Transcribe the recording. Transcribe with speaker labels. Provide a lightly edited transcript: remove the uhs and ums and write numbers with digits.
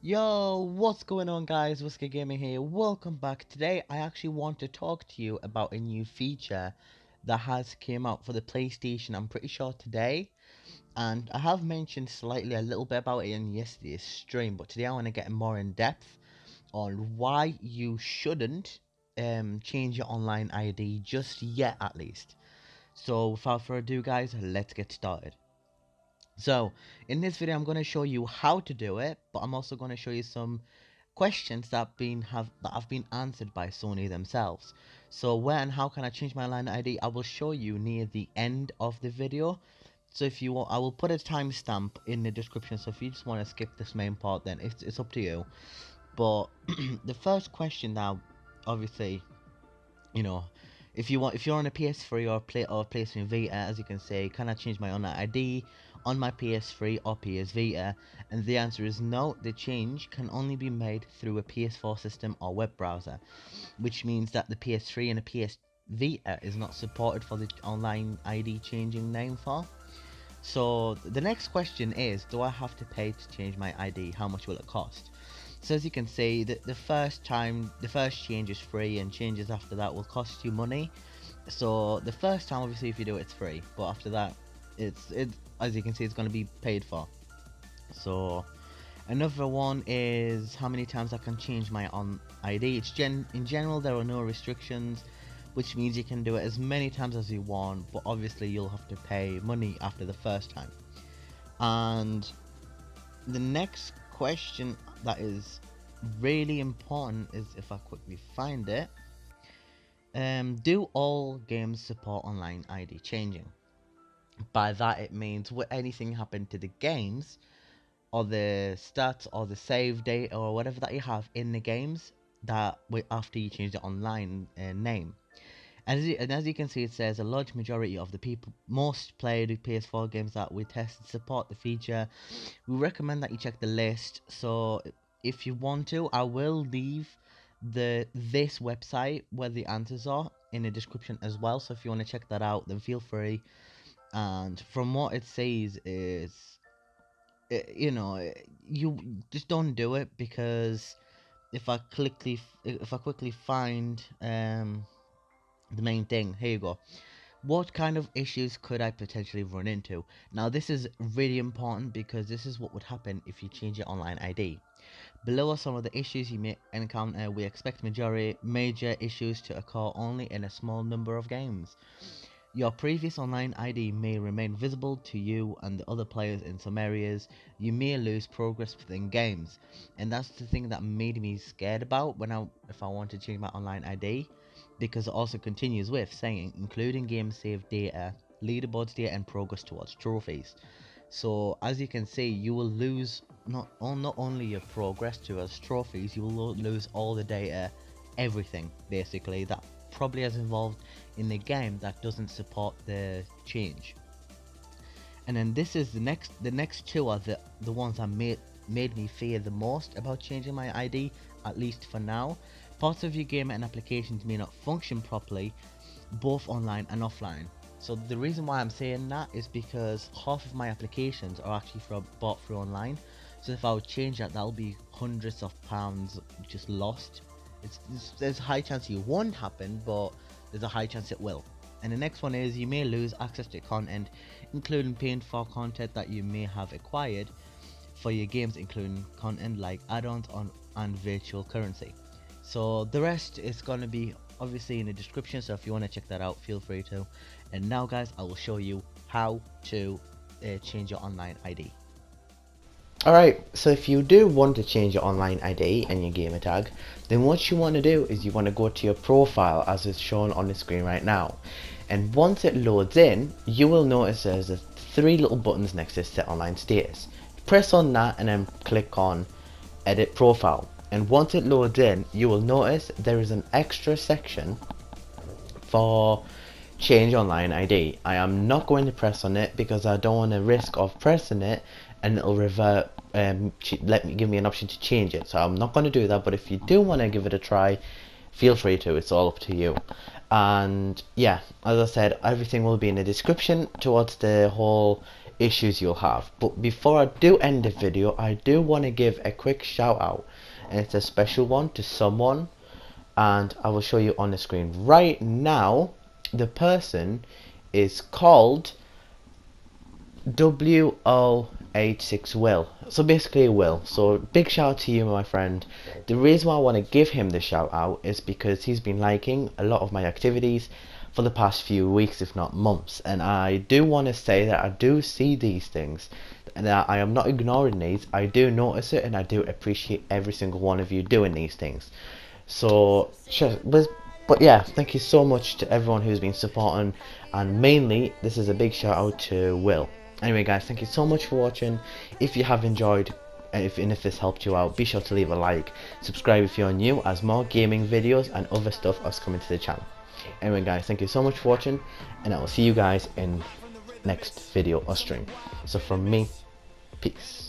Speaker 1: Yo, what's going on guys? Whisker Gaming here. Welcome back. Today I actually want to talk to you about a new feature that has came out for the PlayStation. I'm pretty sure today, and I have mentioned slightly a little bit about it in yesterday's stream, but today I want to get more in depth on why you shouldn't change your online ID just yet at least. So without further ado guys, let's get started. So, in this video, I'm going to show you how to do it, but I'm also going to show you some questions that have been answered by Sony themselves. So, where and how can I change my line ID? I will show you near the end of the video. So, if you want, I will put a timestamp in the description. So, if you just want to skip this main part, then it's up to you. But the first question now, obviously, you know, if you're on a PS3 or PlayStation Vita, as you can say, can I change my online ID on my PS3 or PS Vita? And the answer is no. The change can only be made through a PS4 system or web browser, which means that the PS3 and the PS Vita is not supported for the online ID changing name for. So the next question is, do I have to pay to change my ID? How much will it cost? So as you can see, the first change is free, and changes after that will cost you money. So the first time, obviously, if you do it, it's free, but after that, it's as you can see, it's going to be paid for. So another one is how many times I can change my ID. In general, there are no restrictions, which means you can do it as many times as you want, but obviously you'll have to pay money after the first time. And the next question that is really important is, if I quickly find it, do all games support online ID changing? By that it means, will anything happen to the games or the stats or the save data or whatever that you have in the games that after you change the online name? And as you can see, it says a large majority of the people most played PS4 games that we tested support the feature. We recommend that you check the list. So if you want to, I will leave this website where the answers are in the description as well. So if you want to check that out, then feel free. And from what it says is, you just don't do it, because if I quickly find the main thing, here you go. What kind of issues could I potentially run into? Now this is really important, because this is what would happen if you change your online ID. Below are some of the issues you may encounter. We expect major issues to occur only in a small number of games. Your previous online ID may remain visible to you and the other players in some areas. You may lose progress within games, and that's the thing that made me scared about if I want to change my online ID, because it also continues with saying including game save data, leaderboards data, and progress towards trophies. So as you can see, you will lose not only your progress towards trophies, you will lose all the data, everything basically that probably has involved in the game that doesn't support the change. And then this is the next two are the ones that made me fear the most about changing my ID, at least for now. Parts of your game and applications may not function properly, both online and offline. So the reason why I'm saying that is because half of my applications are actually bought through online. So if I would change that, that'll be hundreds of pounds just lost. There's a high chance it won't happen, but there's a high chance it will. And the next one is, you may lose access to content, including paying for content that you may have acquired for your games, including content like add-ons and virtual currency. So the rest is going to be obviously in the description, so if you want to check that out, feel free to. And now guys, I will show you how to change your online ID.
Speaker 2: Alright, so if you do want to change your online ID and your gamer tag, then what you want to do is you want to go to your profile as is shown on the screen right now. And once it loads in, you will notice there's three little buttons next to set online status. Press on that and then click on edit profile. And once it loads in, you will notice there is an extra section for change online ID. I am not going to press on it because I don't want to risk of pressing it and it'll revert, give me an option to change it. So I'm not going to do that, but if you do want to give it a try, feel free to. It's all up to you. And yeah, as I said, everything will be in the description towards the whole issues you'll have. But before I do end the video, I do want to give a quick shout out, and it's a special one to someone, and I will show you on the screen right now. The person is called WO86 Will. So basically Will. So big shout out to you, my friend. The reason why I want to give him the shout out is because he's been liking a lot of my activities for the past few weeks, if not months, and I do want to say that I do see these things and that I am not ignoring these. I do notice it, and I do appreciate every single one of you doing these things. So but yeah, thank you so much to everyone who's been supporting, and mainly this is a big shout out to Will. Anyway guys, thank you so much for watching. If you have enjoyed, and if this helped you out, be sure to leave a like, subscribe if you're new, as more gaming videos and other stuff are coming to the channel. Anyway guys, thank you so much for watching, and I will see you guys in next video or stream. So from me, peace.